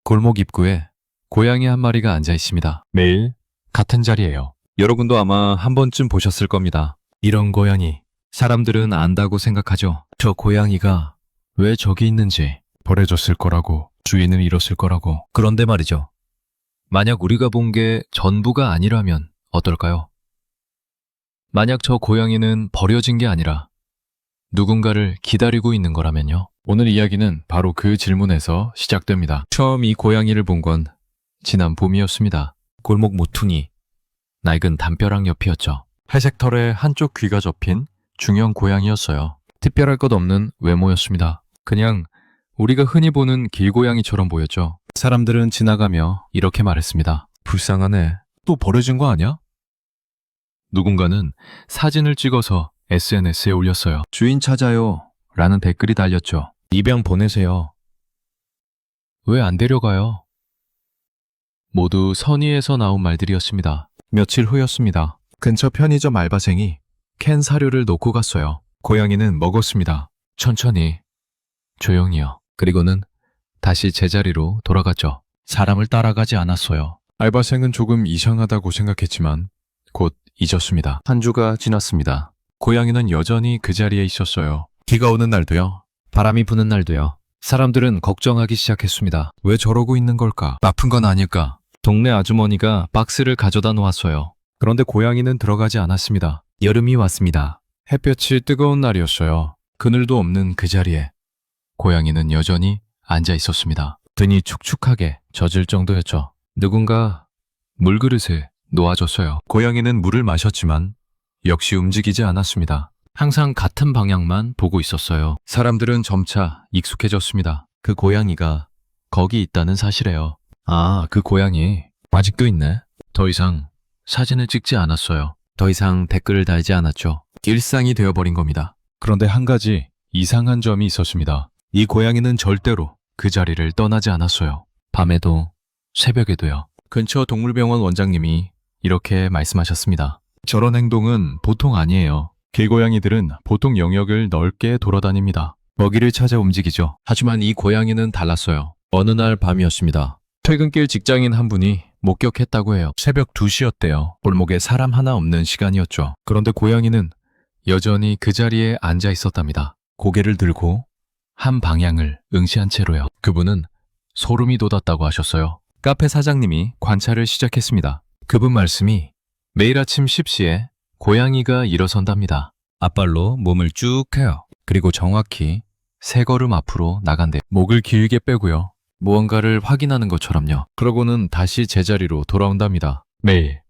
골목 입구에 고양이 한 마리가 앉아 있습니다. 매일 같은 자리예요. 여러분도 아마 한 번쯤 보셨을 겁니다. 이런 고양이. 사람들은 안다고 생각하죠. 저 고양이가 왜 저기 있는지. 버려졌을 거라고, 주인을 잃었을 거라고. 그런데 말이죠. 만약 우리가 본 게 전부가 아니라면 어떨까요? 만약 저 고양이는 버려진 게 아니라 누군가를 기다리고 있는 거라면요? 오늘 이야기는 바로 그 질문에서 시작됩니다. 처음 이 고양이를 본 건 지난 봄이었습니다. 골목 모퉁이, 낡은 담벼락 옆이었죠. 회색 털에 한쪽 귀가 접힌 중형 고양이였어요. 특별할 것 없는 외모였습니다. 그냥 우리가 흔히 보는 길고양이처럼 보였죠. 사람들은 지나가며 이렇게 말했습니다. 불쌍하네. 또 버려진 거 아니야? 누군가는 사진을 찍어서 SNS에 올렸어요. 주인 찾아요 라는 댓글이 달렸죠. 입양 보내세요. 왜 안 데려가요? 모두 선의에서 나온 말들이었습니다. 며칠 후였습니다. 근처 편의점 알바생이 캔 사료를 놓고 갔어요. 고양이는 먹었습니다. 천천히, 조용히요. 그리고는 다시 제자리로 돌아갔죠. 사람을 따라가지 않았어요. 알바생은 조금 이상하다고 생각했지만 곧 잊었습니다. 한 주가 지났습니다. 고양이는 여전히 그 자리에 있었어요. 비가 오는 날도요. 바람이 부는 날도요. 사람들은 걱정하기 시작했습니다. 왜 저러고 있는 걸까? 아픈 건 아닐까? 동네 아주머니가 박스를 가져다 놓았어요. 그런데 고양이는 들어가지 않았습니다. 여름이 왔습니다. 햇볕이 뜨거운 날이었어요. 그늘도 없는 그 자리에 고양이는 여전히 앉아 있었습니다. 등이 축축하게 젖을 정도였죠. 누군가 물그릇을 놓아줬어요. 고양이는 물을 마셨지만 역시 움직이지 않았습니다. 항상 같은 방향만 보고 있었어요. 사람들은 점차 익숙해졌습니다. 그 고양이가 거기 있다는 사실에요. 아, 그 고양이 아직도 있네. 더 이상 사진을 찍지 않았어요. 더 이상 댓글을 달지 않았죠. 일상이 되어버린 겁니다. 그런데 한 가지 이상한 점이 있었습니다. 이 고양이는 절대로 그 자리를 떠나지 않았어요. 밤에도 새벽에도요. 근처 동물병원 원장님이 이렇게 말씀하셨습니다. 저런 행동은 보통 아니에요. 길고양이들은 보통 영역을 넓게 돌아다닙니다. 먹이를 찾아 움직이죠. 하지만 이 고양이는 달랐어요. 어느 날 밤이었습니다. 퇴근길 직장인 한 분이 목격했다고 해요. 새벽 2시였대요. 골목에 사람 하나 없는 시간이었죠. 그런데 고양이는 여전히 그 자리에 앉아 있었답니다. 고개를 들고 한 방향을 응시한 채로요. 그분은 소름이 돋았다고 하셨어요. 카페 사장님이 관찰을 시작했습니다. 그분 말씀이 매일 아침 10시에 고양이가 일어선답니다. 앞발로 몸을 쭉 펴요. 그리고 정확히 3걸음 앞으로 나간대. 목을 길게 빼고요. 무언가를 확인하는 것처럼요. 그러고는 다시 제자리로 돌아온답니다. 매일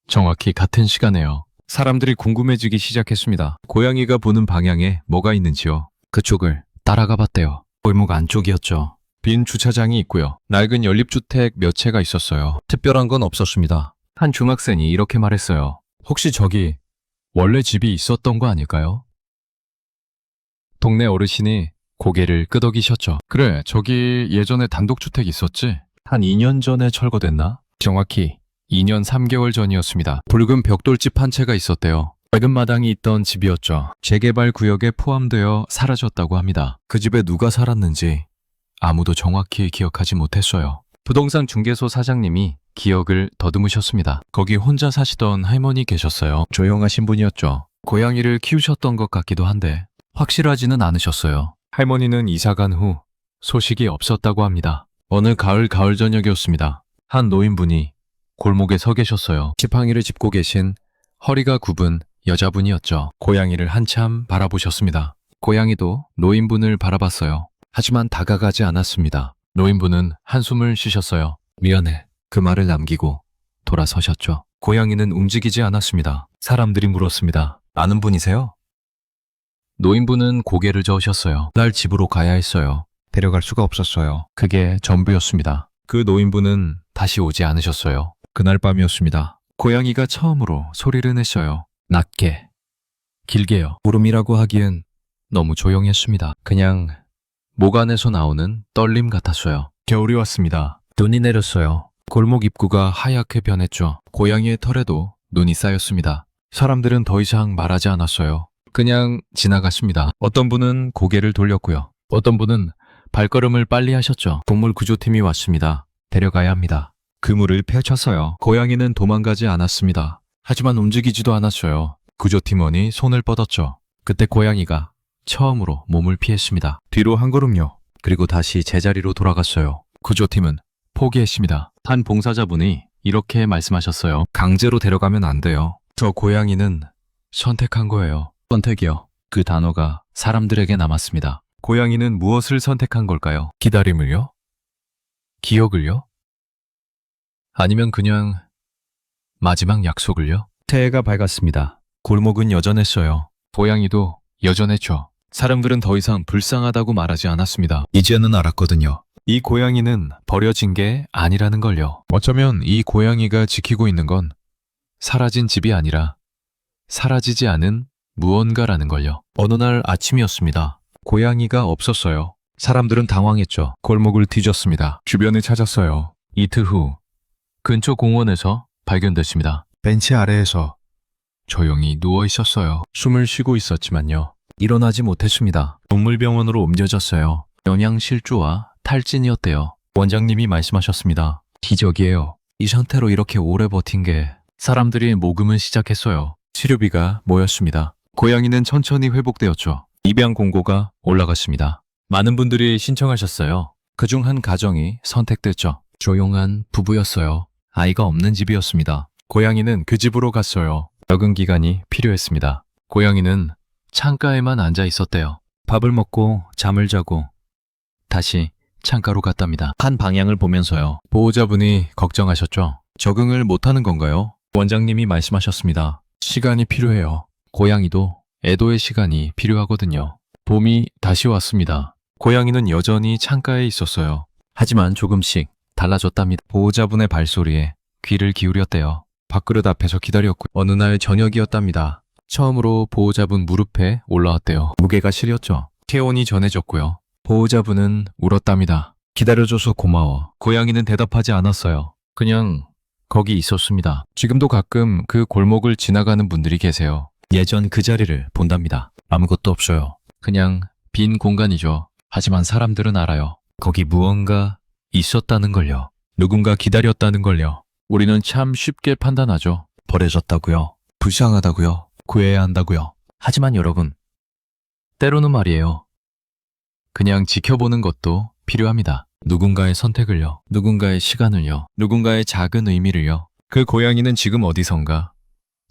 정확히 같은 시간에요. 사람들이 궁금해지기 시작했습니다. 고양이가 보는 방향에 뭐가 있는지요. 그쪽을 따라가 봤대요. 골목 안쪽이었죠. 빈 주차장이 있고요. 낡은 연립주택 몇 채가 있었어요. 특별한 건 없었습니다. 한 중학생이 이렇게 말했어요. 혹시 저기 원래 집이 있었던 거 아닐까요? 동네 어르신이 고개를 끄덕이셨죠. 그래, 저기 예전에 단독주택 있었지? 한 2년 전에 철거됐나? 정확히 2년 3개월 전이었습니다. 붉은 벽돌집 한 채가 있었대요. 작은 마당이 있던 집이었죠. 재개발 구역에 포함되어 사라졌다고 합니다. 그 집에 누가 살았는지 아무도 정확히 기억하지 못했어요. 부동산 중개소 사장님이 기억을 더듬으셨습니다. 거기 혼자 사시던 할머니 계셨어요. 조용하신 분이었죠. 고양이를 키우셨던 것 같기도 한데 확실하지는 않으셨어요. 할머니는 이사간 후 소식이 없었다고 합니다. 어느 가을 저녁이었습니다. 한 노인분이 골목에 서 계셨어요. 지팡이를 짚고 계신 허리가 굽은 여자분이었죠. 고양이를 한참 바라보셨습니다. 고양이도 노인분을 바라봤어요. 하지만 다가가지 않았습니다. 노인분은 한숨을 쉬셨어요. 미안해. 그 말을 남기고 돌아서셨죠. 고양이는 움직이지 않았습니다. 사람들이 물었습니다. 아는 분이세요? 노인분은 고개를 저으셨어요. 날 집으로 가야 했어요. 데려갈 수가 없었어요. 그게 전부였습니다. 그 노인분은 다시 오지 않으셨어요. 그날 밤이었습니다. 고양이가 처음으로 소리를 냈어요. 낮게, 길게요. 울음이라고 하기엔 너무 조용했습니다. 그냥 목 안에서 나오는 떨림 같았어요. 겨울이 왔습니다. 눈이 내렸어요. 골목 입구가 하얗게 변했죠. 고양이의 털에도 눈이 쌓였습니다. 사람들은 더 이상 말하지 않았어요. 그냥 지나갔습니다. 어떤 분은 고개를 돌렸고요. 어떤 분은 발걸음을 빨리 하셨죠. 동물 구조팀이 왔습니다. 데려가야 합니다. 그물을 펼쳤어요. 고양이는 도망가지 않았습니다. 하지만 움직이지도 않았어요. 구조팀원이 손을 뻗었죠. 그때 고양이가 처음으로 몸을 피했습니다. 뒤로 한 걸음요. 그리고 다시 제자리로 돌아갔어요. 구조팀은 포기했습니다. 한 봉사자분이 이렇게 말씀하셨어요. 강제로 데려가면 안 돼요. 저 고양이는 선택한 거예요. 선택이요. 그 단어가 사람들에게 남았습니다. 고양이는 무엇을 선택한 걸까요? 기다림을요? 기억을요? 아니면 그냥 마지막 약속을요? 새해가 밝았습니다. 골목은 여전했어요. 고양이도 여전했죠. 사람들은 더 이상 불쌍하다고 말하지 않았습니다. 이제는 알았거든요. 이 고양이는 버려진 게 아니라는 걸요. 어쩌면 이 고양이가 지키고 있는 건 사라진 집이 아니라 사라지지 않은 무언가라는 걸요. 어느 날 아침이었습니다. 고양이가 없었어요. 사람들은 당황했죠. 골목을 뒤졌습니다. 주변을 찾았어요. 이틀 후 근처 공원에서 발견됐습니다. 벤치 아래에서 조용히 누워 있었어요. 숨을 쉬고 있었지만요. 일어나지 못했습니다. 동물병원으로 옮겨졌어요. 영양실조와 탈진이었대요. 원장님이 말씀하셨습니다. 기적이에요. 이 상태로 이렇게 오래 버틴 게. 사람들이 모금을 시작했어요. 치료비가 모였습니다. 고양이는 천천히 회복되었죠. 입양 공고가 올라갔습니다. 많은 분들이 신청하셨어요. 그중 한 가정이 선택됐죠. 조용한 부부였어요. 아이가 없는 집이었습니다. 고양이는 그 집으로 갔어요. 적응 기간이 필요했습니다. 고양이는 창가에만 앉아 있었대요. 밥을 먹고 잠을 자고 다시 창가로 갔답니다. 한 방향을 보면서요. 보호자분이 걱정하셨죠. 적응을 못하는 건가요? 원장님이 말씀하셨습니다. 시간이 필요해요. 고양이도 애도의 시간이 필요하거든요. 봄이 다시 왔습니다. 고양이는 여전히 창가에 있었어요. 하지만 조금씩 달라졌답니다. 보호자분의 발소리에 귀를 기울였대요. 밥그릇 앞에서 기다렸고 어느 날 저녁이었답니다. 처음으로 보호자분 무릎에 올라왔대요. 무게가 실렸죠. 체온이 전해졌고요. 보호자분은 울었답니다. 기다려줘서 고마워. 고양이는 대답하지 않았어요. 그냥 거기 있었습니다. 지금도 가끔 그 골목을 지나가는 분들이 계세요. 예전 그 자리를 본답니다. 아무것도 없어요. 그냥 빈 공간이죠. 하지만 사람들은 알아요. 거기 무언가 있었다는 걸요. 누군가 기다렸다는 걸요. 우리는 참 쉽게 판단하죠. 버려졌다고요. 불쌍하다고요. 구해야 한다고요. 하지만 여러분, 때로는 말이에요. 그냥 지켜보는 것도 필요합니다. 누군가의 선택을요. 누군가의 시간을요. 누군가의 작은 의미를요. 그 고양이는 지금 어디선가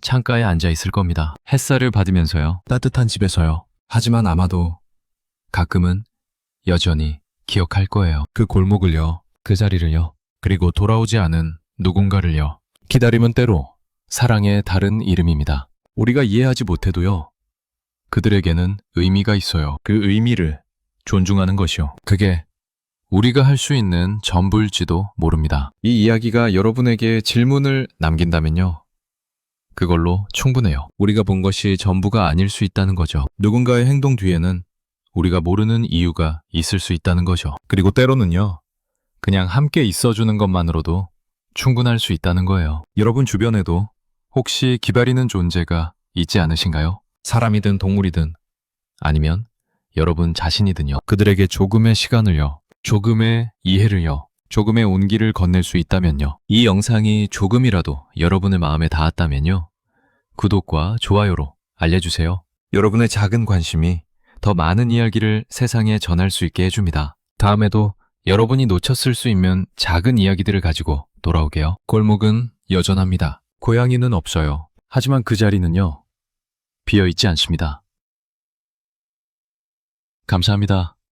창가에 앉아 있을 겁니다. 햇살을 받으면서요. 따뜻한 집에서요. 하지만 아마도 가끔은 여전히 기억할 거예요. 그 골목을요. 그 자리를요. 그리고 돌아오지 않은 누군가를요. 기다림은 때로 사랑의 다른 이름입니다. 우리가 이해하지 못해도요. 그들에게는 의미가 있어요. 그 의미를 존중하는 것이요. 그게 우리가 할 수 있는 전부일지도 모릅니다. 이 이야기가 여러분에게 질문을 남긴다면요. 그걸로 충분해요. 우리가 본 것이 전부가 아닐 수 있다는 거죠. 누군가의 행동 뒤에는 우리가 모르는 이유가 있을 수 있다는 거죠. 그리고 때로는요. 그냥 함께 있어주는 것만으로도 충분할 수 있다는 거예요. 여러분 주변에도 혹시 기다리는 존재가 있지 않으신가요? 사람이든 동물이든 아니면 여러분 자신이든요. 그들에게 조금의 시간을요. 조금의 이해를요. 조금의 온기를 건넬 수 있다면요. 이 영상이 조금이라도 여러분의 마음에 닿았다면요. 구독과 좋아요로 알려주세요. 여러분의 작은 관심이 더 많은 이야기를 세상에 전할 수 있게 해줍니다. 다음에도 여러분이 놓쳤을 수 있는 작은 이야기들을 가지고 돌아오게요. 골목은 여전합니다. 고양이는 없어요. 하지만 그 자리는요. 비어있지 않습니다. 감사합니다.